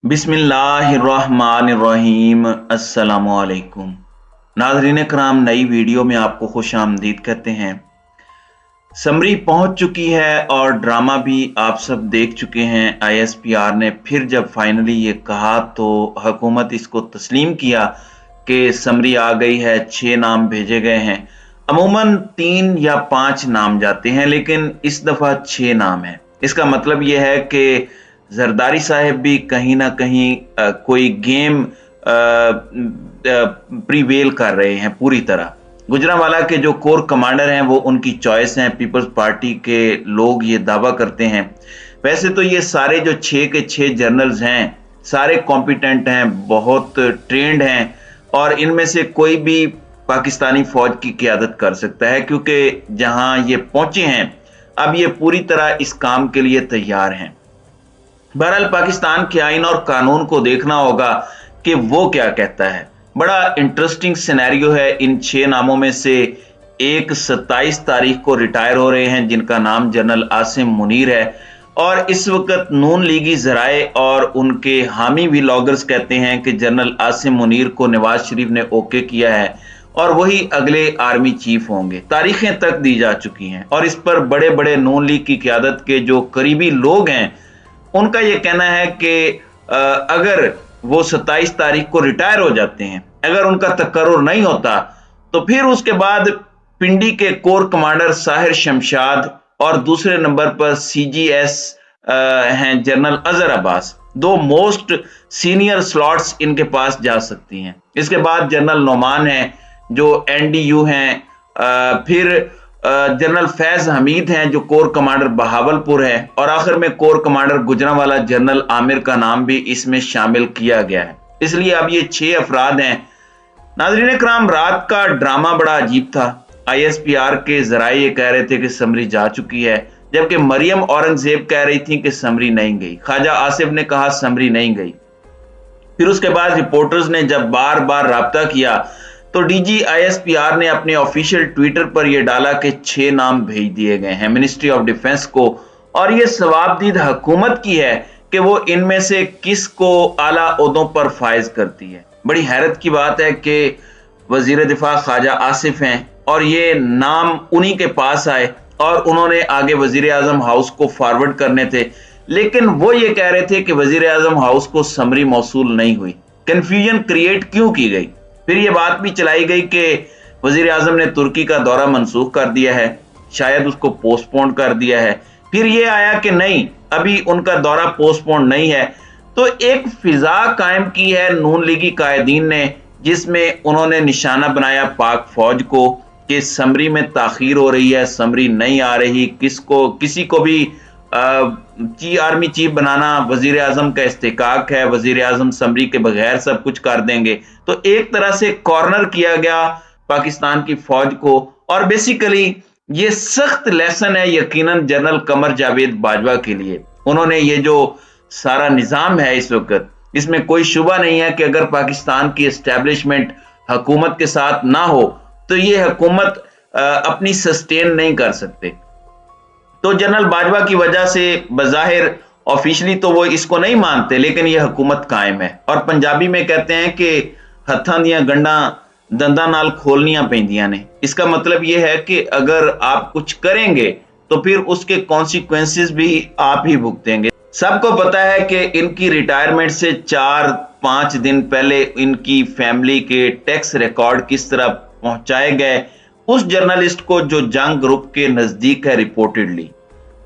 बिस्मिल्लाहिर्रहमानिर्रहीम। अस्सलामुअलैकुम नाज़रीन कराम, नई वीडियो में आपको खुश आमदीद कहते हैं। समरी पहुंच चुकी है और ड्रामा भी आप सब देख चुके हैं। ISPR ने फिर जब फाइनली ये कहा तो हुकूमत इसको तस्लीम किया कि समरी आ गई है, 6 नाम भेजे गए हैं। अमूमन 3 या 5 नाम जाते हैं, लेकिन इस दफ़ा 6 नाम है। इसका मतलब ये है कि जरदारी साहब भी कहीं ना कहीं कोई गेम प्रीवेल कर रहे हैं पूरी तरह। गुजरांवाला के जो कोर कमांडर हैं वो उनकी चॉइस हैं, पीपल्स पार्टी के लोग ये दावा करते हैं। वैसे तो ये सारे जो 6 के 6 जनरल्स हैं सारे कॉम्पिटेंट हैं, बहुत ट्रेंड हैं, और इनमें से कोई भी पाकिस्तानी फौज की क़यादत कर सकता है, क्योंकि जहां ये पहुंचे हैं अब ये पूरी तरह इस काम के लिए तैयार हैं। बहरहाल पाकिस्तान के आइन और कानून को देखना होगा कि वो क्या कहता है। बड़ा इंटरेस्टिंग सिनेरियो है। इन 6 नामों में से एक 27 तारीख को रिटायर हो रहे हैं, जिनका नाम जनरल आसिम मुनीर है, और इस वक्त नून लीगी ज़राए और उनके हामी व्लॉगर्स कहते हैं कि जनरल आसिम मुनीर को नवाज शरीफ ने ओके किया है और वही अगले आर्मी चीफ होंगे। तारीखें तक दी जा चुकी हैं और इस पर बड़े बड़े नून लीग की क़यादत के जो करीबी लोग हैं उनका यह कहना है कि अगर वो 27 तारीख को रिटायर हो जाते हैं, अगर उनका तकर्रुर नहीं होता, तो फिर उसके बाद पिंडी के कोर कमांडर साहिर शमशाद और दूसरे नंबर पर CGS हैं general Azhar Abbas. 2 most senior slots इनके पास जा सकती हैं। इसके बाद जनरल नोमान हैं जो NDU हैं, फिर जनरल फैज हमीद हैं जो कोर कमांडर बहावलपुर है, और आखिर में core commander Gujranwala general Aamir का नाम भी इसमें शामिल किया गया है। इसलिए अब ये 6 अफराद हैं। नाज़रीन कराम, रात का ड्रामा बड़ा अजीब था। ISPR के जराए ये कह रहे थे कि समरी जा चुकी है, जबकि मरियम औरंगजेब कह रही थी कि समरी नहीं गई। ख्वाजा आसिफ ने कहा समरी नहीं गई। फिर उसके बाद रिपोर्टर्स ने जब बार बार राब्ता किया तो DG ISPR ने अपने ऑफिशियल ट्विटर पर यह डाला कि 6 नाम भेज दिए गए हैं मिनिस्ट्री ऑफ डिफेंस को, और यह सवाबदीद हुकूमत की है कि वो इनमें से किस को आला ओहदों पर फायज करती है। बड़ी हैरत की बात है कि वजीर दिफा ख्वाजा आसिफ हैं और ये नाम उन्हीं के पास आए और उन्होंने आगे वजीर आजम हाउस को फॉरवर्ड करने थे, लेकिन वो ये कह रहे थे कि वजीर आजम हाउस को समरी मौसूल नहीं हुई। कंफ्यूजन क्रिएट क्यों की गई? फिर ये बात भी चलाई गई कि वजीर आजम ने तुर्की का दौरा मनसूख कर दिया है, शायद उसको पोस्टपोन कर दिया है। फिर ये आया कि नहीं, अभी उनका दौरा पोस्टपोन नहीं है। तो एक फिजा कायम की है नून लीगी कायदीन ने, जिसमें उन्होंने निशाना बनाया पाक फौज को कि समरी में ताखीर हो रही है, समरी नहीं आ रही। किसी को भी आर्मी चीफ बनाना वजीर आजम का इस्तेकाक है, वजीर आजम समरी के बगैर सब कुछ कर देंगे। तो एक तरह से कॉर्नर किया गया पाकिस्तान की फौज को, और बेसिकली ये सख्त लेसन है यकीनन जनरल कमर जावेद बाजवा के लिए। उन्होंने ये जो सारा निजाम है इस वक्त, इसमें कोई शुबा नहीं है कि अगर पाकिस्तान की एस्टेब्लिशमेंट हुकूमत के साथ ना हो तो ये हुकूमत अपनी सस्टेन नहीं कर सकते। तो जनरल बाजवा की वजह से बज़ाहिर ऑफिशियली तो वो इसको नहीं मानते, लेकिन ये हुकूमत कायम है। और पंजाबी में कहते हैं कि हत्थां दियां गंढां दंदां नाल खोलनियां पैंदियां ने। इसका मतलब ये है कि अगर आप कुछ करेंगे तो फिर उसके कॉन्सिक्वेंसेस भी आप ही भुगतेंगे। सबको पता है कि इनकी रिटायरमेंट से 4-5 दिन पहले इनकी फैमिली के टैक्स रिकॉर्ड किस तरह पहुंचाए गए उस जर्नलिस्ट को जो जंग ग्रुप के नजदीक है। रिपोर्टेडली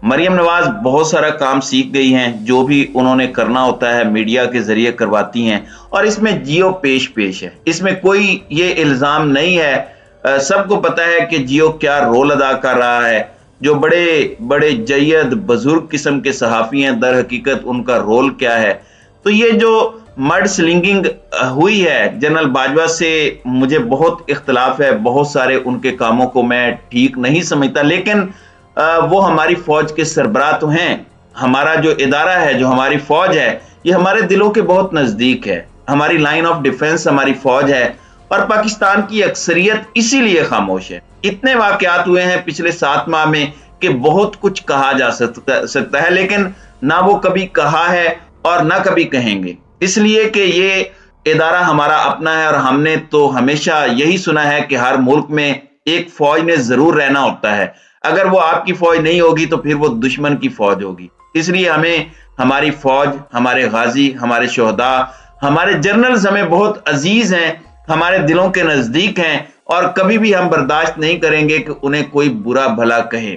मरियम नवाज बहुत सारा काम सीख गई हैं, जो भी उन्होंने करना होता है मीडिया के जरिए करवाती हैं, और इसमें जियो पेश है। इसमें कोई ये इल्जाम नहीं है। सबको पता है कि जियो क्या रोल अदा कर रहा है। जो बड़े बड़े जयद बुजुर्ग किस्म के सहाफी हैं, दर हकीकत उनका रोल क्या है। तो ये जो मड स्लिंगिंग हुई है जनरल बाजवा से, मुझे बहुत इख्तलाफ है। बहुत सारे उनके कामों को मैं ठीक नहीं समझता, लेकिन वो हमारी फौज के सरबराह तो हैं। हमारा जो इदारा है, जो हमारी फौज है, ये हमारे दिलों के बहुत नजदीक है। हमारी लाइन ऑफ डिफेंस हमारी फौज है, और पाकिस्तान की अक्सरियत इसीलिए खामोश है। इतने वाकयात हुए हैं पिछले 7 माह में कि बहुत कुछ कहा जा सकता है, लेकिन ना वो कभी कहा है और ना कभी कहेंगे। اس لیے کہ یہ ادارہ ہمارا اپنا ہے اور ہم نے تو ہمیشہ یہی سنا ہے کہ ہر ملک میں ایک فوج نے ضرور رہنا ہوتا ہے، اگر وہ آپ کی فوج نہیں ہوگی تو پھر وہ دشمن کی فوج ہوگی۔ اس لیے ہمیں ہماری فوج، ہمارے غازی، ہمارے شہداء، ہمارے جنرلز ہمیں بہت عزیز ہیں، ہمارے دلوں کے نزدیک ہیں، اور کبھی بھی ہم برداشت نہیں کریں گے کہ انہیں کوئی برا بھلا کہے۔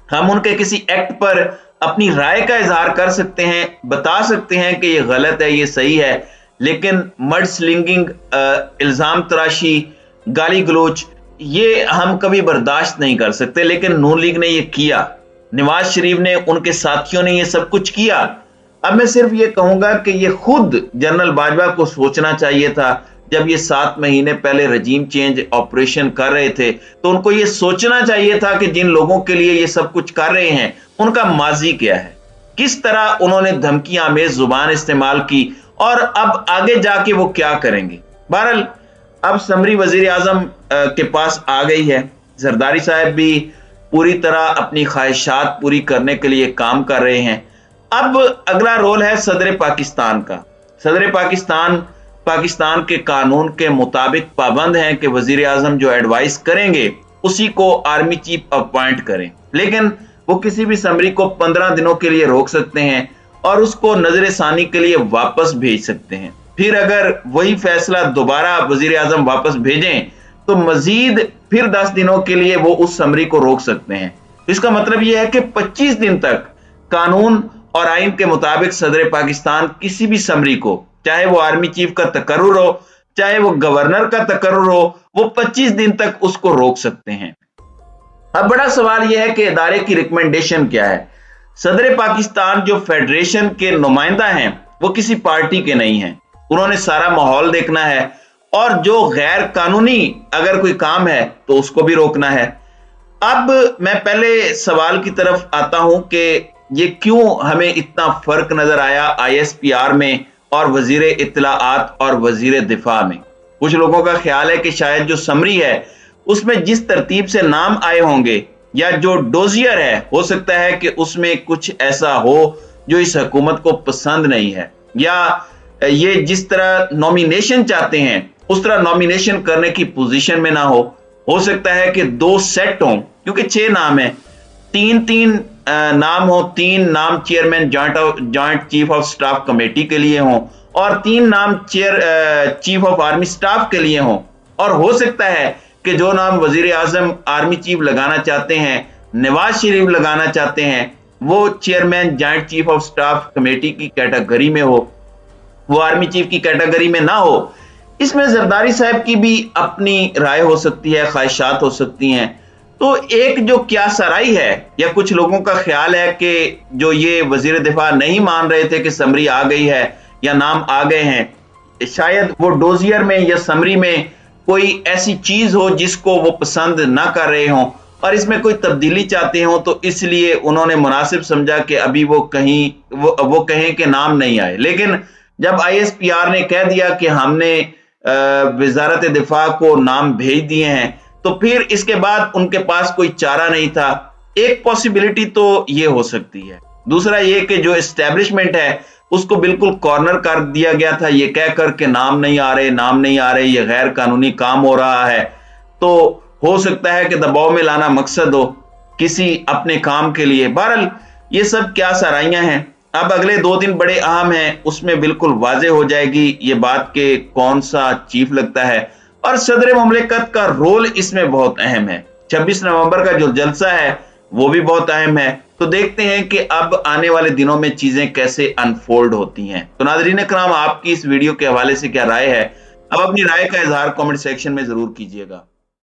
ہم ان کے کسی ایکٹ پر اپنی رائے کا اظہار کر سکتے ہیں، بتا سکتے ہیں کہ یہ غلط ہے، یہ صحیح ہے، لیکن مڈ سلنگنگ، الزام تراشی، گالی گلوچ، یہ ہم کبھی برداشت نہیں کر سکتے۔ لیکن نون لیگ نے یہ کیا، نواز شریف نے، ان کے ساتھیوں نے یہ سب کچھ کیا۔ اب میں صرف یہ کہوں گا کہ یہ خود جنرل باجوہ کو سوچنا چاہیے تھا، جب یہ 7 مہینے پہلے رجیم چینج آپریشن کر رہے تھے تو ان کو یہ سوچنا چاہیے تھا کہ جن لوگوں کے لیے یہ سب کچھ کر رہے ہیں ان کا ماضی کیا ہے، کس طرح انہوں نے دھمکی آمیز زبان استعمال کی، اور اب آگے جا کے وہ کیا کریں گے۔ بہرحال اب سمری وزیر اعظم کے پاس آ گئی ہے، زرداری صاحب بھی پوری طرح اپنی خواہشات پوری کرنے کے لیے کام کر رہے ہیں۔ اب اگلا رول ہے صدر پاکستان کا۔ صدر پاکستان کے قانون کے مطابق پابند ہیں کہ وزیر اعظم جو ایڈوائز کریں گے اسی کو آرمی چیف اپوائنٹ کریں، لیکن وہ کسی بھی سمری کو 15 دنوں کے لیے روک سکتے ہیں اور اس کو نظر ثانی کے لیے واپس بھیج سکتے ہیں۔ پھر اگر وہی فیصلہ دوبارہ وزیر اعظم واپس بھیجیں تو مزید پھر 10 دنوں کے لیے وہ اس سمری کو روک سکتے ہیں۔ اس کا مطلب یہ ہے کہ 25 دن تک قانون اور آئین کے مطابق صدر پاکستان کسی بھی سمری کو، چاہے وہ آرمی چیف کا تقرر ہو، چاہے وہ گورنر کا تقرر ہو، وہ 25 دن تک اس کو روک سکتے ہیں۔ اب بڑا سوال یہ ہے کہ ادارے کی ریکمنڈیشن کیا ہے۔ صدر پاکستان جو فیڈریشن کے نمائندہ ہیں وہ کسی پارٹی کے نہیں ہیں، انہوں نے سارا ماحول دیکھنا ہے، اور جو غیر قانونی اگر کوئی کام ہے تو اس کو بھی روکنا ہے۔ اب میں پہلے سوال کی طرف آتا ہوں کہ یہ کیوں ہمیں اتنا فرق نظر آیا ISPR میں اور وزیر اطلاعات اور وزیر دفاع میں۔ کچھ لوگوں کا خیال ہے کہ شاید جو سمری ہے اس میں جس ترتیب سے نام آئے ہوں گے، یا جو ڈوزیئر ہے ہو سکتا ہے کہ اس میں کچھ ایسا ہو جو اس حکومت کو پسند نہیں ہے، یا یہ جس طرح نومینیشن چاہتے ہیں اس طرح نومینیشن کرنے کی پوزیشن میں نہ ہو سکتا ہے کہ 2 سیٹ ہوں، کیونکہ 6 نام ہیں، 3 نام ہوں، 3 نام chairman joint chief of staff committee کے لیے ہوں، اور 3 نام چیف آف آرمی سٹاف کے لیے ہوں، اور ہو سکتا ہے کہ جو نام وزیر اعظم آرمی چیف لگانا چاہتے ہیں، نواز شریف لگانا چاہتے ہیں، وہ chairman joint chief of staff committee کی کیٹیگری میں ہو، وہ آرمی چیف کی کیٹیگری میں نہ ہو۔ اس میں زرداری صاحب کی بھی اپنی رائے ہو سکتی ہے، خواہشات ہو سکتی ہیں۔ تو ایک جو کیا سرائی ہے، یا کچھ لوگوں کا خیال ہے کہ جو یہ وزیر دفاع نہیں مان رہے تھے کہ سمری آ گئی ہے یا نام آ گئے ہیں، شاید وہ ڈوزیئر میں یا سمری میں کوئی ایسی چیز ہو جس کو وہ پسند نہ کر رہے ہوں اور اس میں کوئی تبدیلی چاہتے ہوں، تو اس لیے انہوں نے مناسب سمجھا کہ ابھی وہ کہیں کہ نام نہیں آئے۔ لیکن جب ISPR نے کہہ دیا کہ ہم نے وزارت دفاع کو نام بھیج دیے ہیں، تو پھر اس کے بعد ان کے پاس کوئی چارہ نہیں تھا۔ ایک پاسیبلٹی تو یہ ہو سکتی ہے۔ دوسرا یہ کہ جو اسٹیبلشمنٹ ہے اس کو بالکل کارنر کر دیا گیا تھا یہ کہہ کر کہ نام نہیں آ رہے، یہ غیر قانونی کام ہو رہا ہے، تو ہو سکتا ہے کہ دباؤ میں لانا مقصد ہو کسی اپنے کام کے لیے۔ بہرحال یہ سب کیا سرائیاں ہیں۔ اب اگلے 2 دن بڑے اہم ہیں، اس میں بالکل واضح ہو جائے گی یہ بات کہ کون سا چیف لگتا ہے، اور صدر مملکت کا رول اس میں بہت اہم ہے۔ 26 نومبر کا جو جلسہ ہے وہ بھی بہت اہم ہے۔ تو دیکھتے ہیں کہ اب آنے والے دنوں میں چیزیں کیسے انفولڈ ہوتی ہیں۔ تو ناظرین کرام، آپ کی اس ویڈیو کے حوالے سے کیا رائے ہے؟ اب اپنی رائے کا اظہار کمنٹ سیکشن میں ضرور کیجیے گا۔